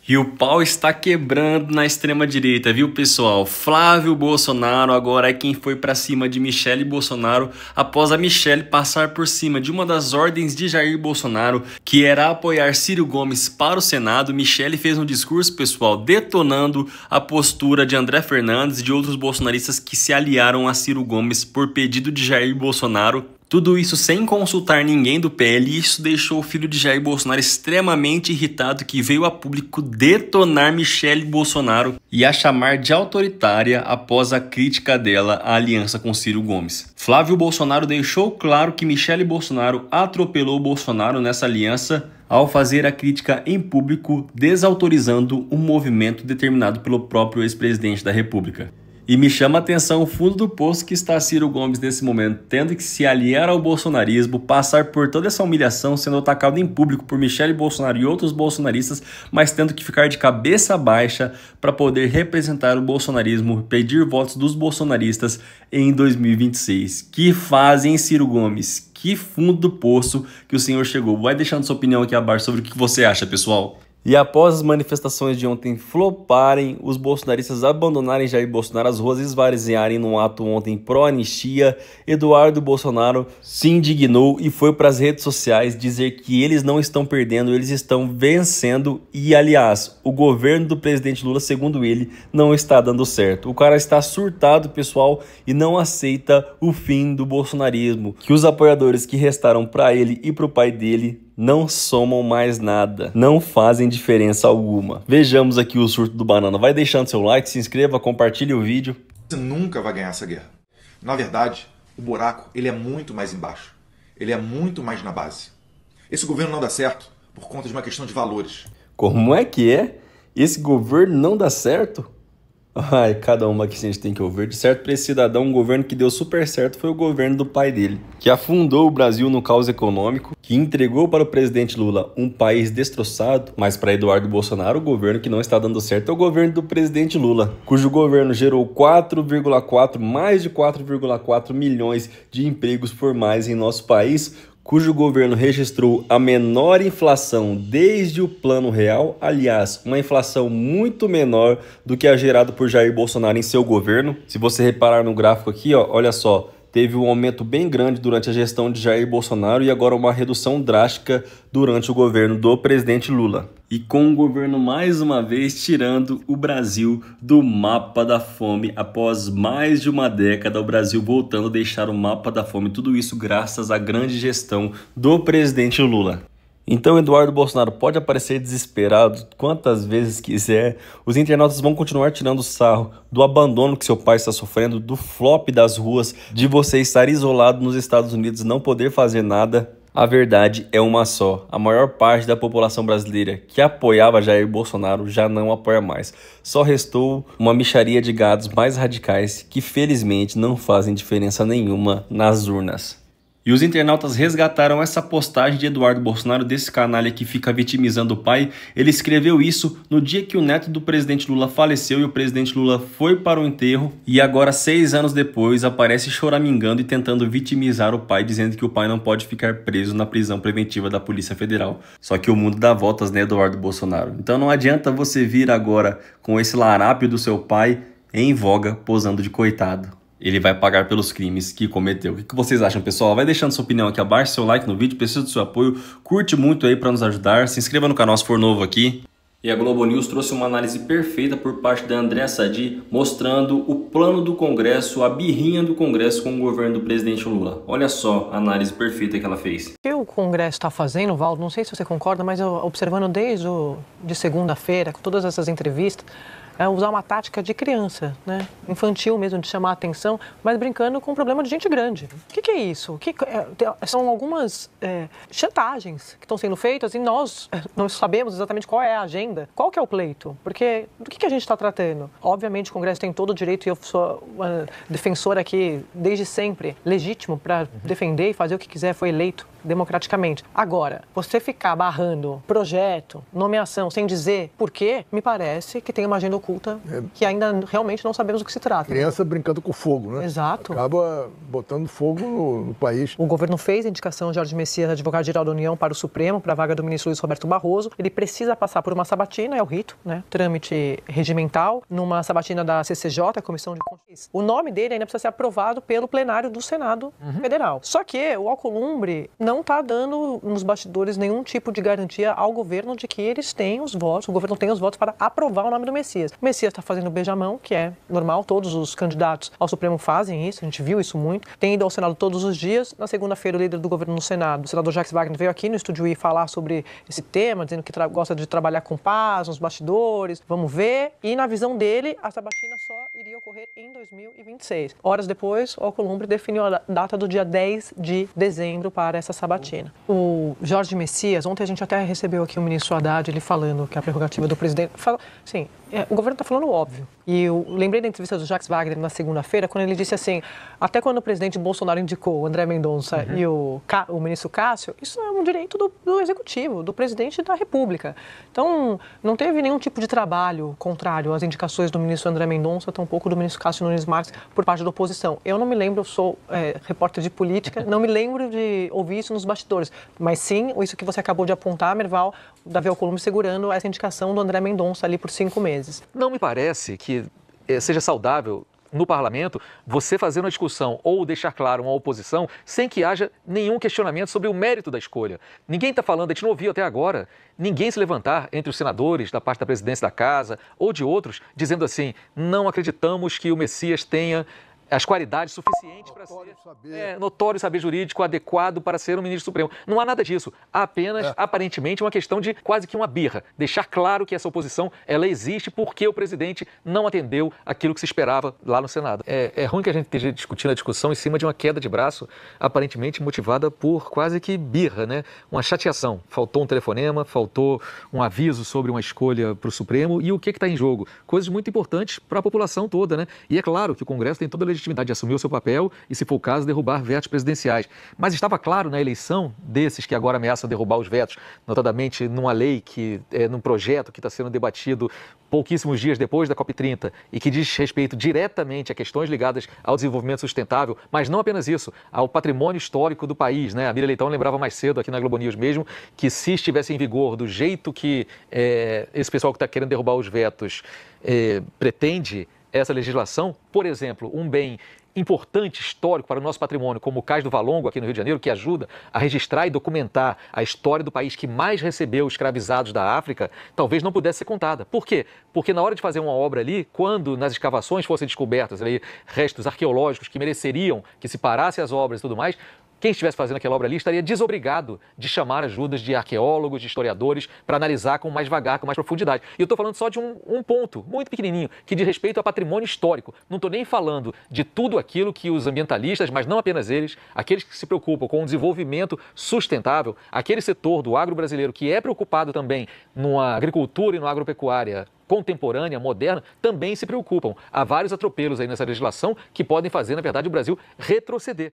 E o pau está quebrando na extrema-direita, viu, pessoal? Flávio Bolsonaro agora é quem foi para cima de Michele Bolsonaro após a Michele passar por cima de uma das ordens de Jair Bolsonaro, que era apoiar Ciro Gomes para o Senado. Michele fez um discurso, pessoal, detonando a postura de André Fernandes e de outros bolsonaristas que se aliaram a Ciro Gomes por pedido de Jair Bolsonaro. Tudo isso sem consultar ninguém do PL, e isso deixou o filho de Jair Bolsonaro extremamente irritado, que veio a público detonar Michele Bolsonaro e a chamar de autoritária após a crítica dela à aliança com Ciro Gomes. Flávio Bolsonaro deixou claro que Michele Bolsonaro atropelou Bolsonaro nessa aliança ao fazer a crítica em público, desautorizando um movimento determinado pelo próprio ex-presidente da República. E me chama a atenção o fundo do poço que está Ciro Gomes nesse momento, tendo que se aliar ao bolsonarismo, passar por toda essa humilhação, sendo atacado em público por Michele Bolsonaro e outros bolsonaristas, mas tendo que ficar de cabeça baixa para poder representar o bolsonarismo, pedir votos dos bolsonaristas em 2026. Que fazem, Ciro Gomes? Que fundo do poço que o senhor chegou? Vai deixando sua opinião aqui abaixo sobre o que você acha, pessoal. E após as manifestações de ontem floparem, os bolsonaristas abandonarem Jair Bolsonaro, as ruas esvaziarem num ato ontem pró-anistia, Eduardo Bolsonaro se indignou e foi para as redes sociais dizer que eles não estão perdendo, eles estão vencendo e, aliás, o governo do presidente Lula, segundo ele, não está dando certo. O cara está surtado, pessoal, e não aceita o fim do bolsonarismo, que os apoiadores que restaram para ele e para o pai dele não somam mais nada, não fazem diferença alguma. Vejamos aqui o surto do Banana. Vai deixando seu like, se inscreva, compartilhe o vídeo. Você nunca vai ganhar essa guerra. Na verdade, o buraco ele é muito mais embaixo. Ele é muito mais na base. Esse governo não dá certo por conta de uma questão de valores. Como é que é? Esse governo não dá certo? Ai, cada uma que a gente tem que ouvir. De certo, para esse cidadão, um governo que deu super certo foi o governo do pai dele, que afundou o Brasil no caos econômico, que entregou para o presidente Lula um país destroçado, mas para Eduardo Bolsonaro, o governo que não está dando certo é o governo do presidente Lula, cujo governo gerou mais de 4,4 milhões de empregos formais em nosso país, cujo governo registrou a menor inflação desde o Plano Real, aliás, uma inflação muito menor do que a gerada por Jair Bolsonaro em seu governo. Se você reparar no gráfico aqui, ó, olha só, teve um aumento bem grande durante a gestão de Jair Bolsonaro e agora uma redução drástica durante o governo do presidente Lula. E com o governo mais uma vez tirando o Brasil do mapa da fome. Após mais de uma década, o Brasil voltando a deixar o mapa da fome. Tudo isso graças à grande gestão do presidente Lula. Então Eduardo Bolsonaro pode aparecer desesperado quantas vezes quiser, os internautas vão continuar tirando sarro do abandono que seu pai está sofrendo, do flop das ruas, de você estar isolado nos Estados Unidos e não poder fazer nada. A verdade é uma só, a maior parte da população brasileira que apoiava Jair Bolsonaro já não apoia mais. Só restou uma mixaria de gados mais radicais que felizmente não fazem diferença nenhuma nas urnas. E os internautas resgataram essa postagem de Eduardo Bolsonaro, desse canalha que fica vitimizando o pai. Ele escreveu isso no dia que o neto do presidente Lula faleceu e o presidente Lula foi para o enterro. E agora, 6 anos depois, aparece choramingando e tentando vitimizar o pai, dizendo que o pai não pode ficar preso na prisão preventiva da Polícia Federal. Só que o mundo dá voltas, né, Eduardo Bolsonaro? Então não adianta você vir agora com esse larápio do seu pai em voga, posando de coitado. Ele vai pagar pelos crimes que cometeu. O que vocês acham, pessoal? Vai deixando sua opinião aqui abaixo, seu like no vídeo, preciso do seu apoio. Curte muito aí para nos ajudar. Se inscreva no canal se for novo aqui. E a Globo News trouxe uma análise perfeita por parte da Andréa Sadi, mostrando o plano do Congresso, a birrinha do Congresso com o governo do presidente Lula. Olha só a análise perfeita que ela fez. O que o Congresso está fazendo, Valdo, não sei se você concorda, mas eu, observando desde de segunda-feira, com todas essas entrevistas, é usar uma tática de criança, né? Infantil mesmo, de chamar a atenção, mas brincando com um problema de gente grande. O que é isso? São algumas chantagens que estão sendo feitas e nós não sabemos exatamente qual é a agenda, qual que é o pleito, porque do que a gente está tratando? Obviamente o Congresso tem todo o direito, e eu sou uma defensora aqui desde sempre, legítimo para defender e fazer o que quiser, foi eleito democraticamente. Agora, você ficar barrando projeto, nomeação, sem dizer por quê, me parece que tem uma agenda oculta que ainda realmente não sabemos do que se trata. Criança brincando com fogo, né? Exato. Acaba botando fogo no país. O governo fez a indicação de Jorge Messias, advogado-geral da União, para o Supremo, para a vaga do ministro Luiz Roberto Barroso. Ele precisa passar por uma sabatina, é o rito, né? Trâmite regimental, numa sabatina da CCJ, a Comissão de Constituição. O nome dele ainda precisa ser aprovado pelo plenário do Senado Federal. Só que o Alcolumbre não está dando nos bastidores nenhum tipo de garantia ao governo de que eles têm os votos, o governo tem os votos para aprovar o nome do Messias. O Messias está fazendo beijamão, que é normal, todos os candidatos ao Supremo fazem isso, a gente viu isso muito. Tem ido ao Senado todos os dias. Na segunda-feira, o líder do governo no Senado, o senador Jacques Wagner, veio aqui no Estúdio I falar sobre esse tema, dizendo que gosta de trabalhar com paz, nos bastidores, vamos ver. E na visão dele, a sabatina só iria ocorrer em 2026. Horas depois, o Alcolumbre definiu a data do dia 10 de dezembro para essa sabatina. O Jorge Messias, ontem a gente até recebeu aqui o ministro Haddad, ele falando que a prerrogativa do presidente... Sim, o governo está falando óbvio. E eu lembrei da entrevista do Jacques Wagner na segunda-feira, quando ele disse assim, até quando o presidente Bolsonaro indicou o André Mendonça e o ministro Cássio, isso é um direito do executivo, do presidente da República. Então, não teve nenhum tipo de trabalho contrário às indicações do ministro André Mendonça, tampouco do ministro Cássio Nunes Marques, por parte da oposição. Eu não me lembro, eu sou repórter de política, não me lembro de ouvir isso nos bastidores. Mas sim, isso que você acabou de apontar, Merval, Davi Alcolumbre segurando essa indicação do André Mendonça ali por 5 meses. Não me parece que seja saudável no parlamento você fazer uma discussão ou deixar claro uma oposição sem que haja nenhum questionamento sobre o mérito da escolha. Ninguém está falando, a gente não ouviu até agora, ninguém se levantar entre os senadores da parte da presidência da casa ou de outros dizendo assim, não acreditamos que o Messias tenha as qualidades suficientes para ser notório saber jurídico adequado para ser um ministro supremo. Não há nada disso. Há apenas, aparentemente, uma questão de quase que uma birra. Deixar claro que essa oposição, ela existe porque o presidente não atendeu aquilo que se esperava lá no Senado. É ruim que a gente esteja discutindo a discussão em cima de uma queda de braço, aparentemente motivada por quase que birra, né? Uma chateação. Faltou um telefonema, faltou um aviso sobre uma escolha para o Supremo e o que está em jogo? Coisas muito importantes para a população toda, né? E é claro que o Congresso tem toda a legitimidade de assumir o seu papel e, se for o caso, derrubar vetos presidenciais. Mas estava claro na eleição desses que agora ameaçam derrubar os vetos, notadamente numa lei, num projeto que está sendo debatido pouquíssimos dias depois da COP30 e que diz respeito diretamente a questões ligadas ao desenvolvimento sustentável, mas não apenas isso, ao patrimônio histórico do país, né? A Miriam Leitão lembrava mais cedo aqui na Globo News mesmo que se estivesse em vigor do jeito que esse pessoal que está querendo derrubar os vetos pretende essa legislação, por exemplo, um bem importante, histórico para o nosso patrimônio, como o Cais do Valongo, aqui no Rio de Janeiro, que ajuda a registrar e documentar a história do país que mais recebeu escravizados da África, talvez não pudesse ser contada. Por quê? Porque na hora de fazer uma obra ali, quando nas escavações fossem descobertos ali, restos arqueológicos que mereceriam que se parasse as obras e tudo mais, quem estivesse fazendo aquela obra ali estaria desobrigado de chamar ajudas de arqueólogos, de historiadores, para analisar com mais vagar, com mais profundidade. E eu estou falando só de um ponto muito pequenininho, que diz respeito a patrimônio histórico. Não estou nem falando de tudo aquilo que os ambientalistas, mas não apenas eles, aqueles que se preocupam com o desenvolvimento sustentável, aquele setor do agro brasileiro que é preocupado também na agricultura e na agropecuária contemporânea, moderna, também se preocupam. Há vários atropelos aí nessa legislação que podem fazer, na verdade, o Brasil retroceder.